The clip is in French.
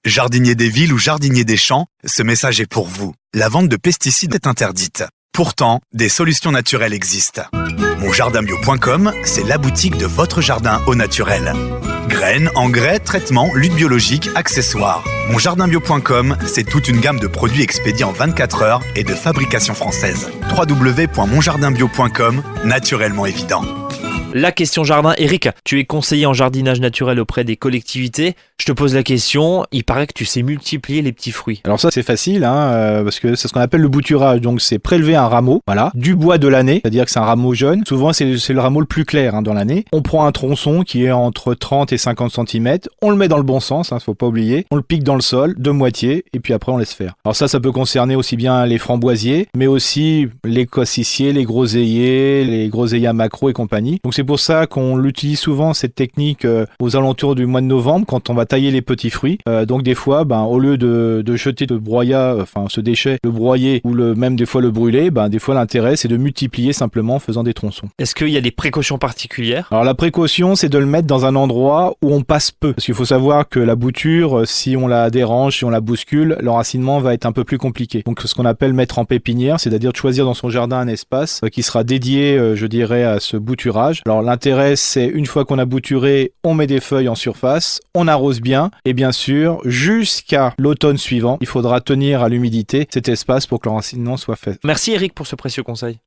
Jardinier des villes ou jardinier des champs, ce message est pour vous. La vente de pesticides est interdite. Pourtant, des solutions naturelles existent. Monjardinbio.com, c'est la boutique de votre jardin au naturel. Graines, engrais, traitements, lutte biologique, accessoires. Monjardinbio.com, c'est toute une gamme de produits expédiés en 24 heures et de fabrication française. www.monjardinbio.com, naturellement évident. La question jardin. Eric, tu es conseiller en jardinage naturel auprès des collectivités. Je te pose la question, il paraît que tu sais multiplier les petits fruits. Alors ça c'est facile, parce que c'est ce qu'on appelle le bouturage. Donc c'est prélever un rameau, du bois de l'année, c'est-à-dire que c'est un rameau jeune. Souvent c'est le rameau le plus clair dans l'année. On prend un tronçon qui est entre 30 et 50 cm, on le met dans le bon sens, faut pas oublier. On le pique dans le sol de moitié et puis après on laisse faire. Alors ça peut concerner aussi bien les framboisiers, mais aussi les cassissiers, les groseilliers, les groseilliers macro et compagnie. Donc c'est pour ça qu'on l'utilise souvent cette technique aux alentours du mois de novembre quand on va tailler les petits fruits. Donc des fois, au lieu de jeter de broyat, ce déchet, le broyer ou même des fois le brûler, des fois l'intérêt c'est de multiplier simplement en faisant des tronçons. Est-ce qu'il y a des précautions particulières ? Alors la précaution c'est de le mettre dans un endroit où on passe peu. Parce qu'il faut savoir que la bouture, si on la dérange, si on la bouscule, l'enracinement va être un peu plus compliqué. Donc ce qu'on appelle mettre en pépinière, c'est-à-dire de choisir dans son jardin un espace qui sera dédié, à ce bouturage. Alors l'intérêt c'est une fois qu'on a bouturé, on met des feuilles en surface, on arrose bien et bien sûr jusqu'à l'automne suivant, il faudra tenir à l'humidité cet espace pour que l'enracinement soit fait. Merci Eric pour ce précieux conseil.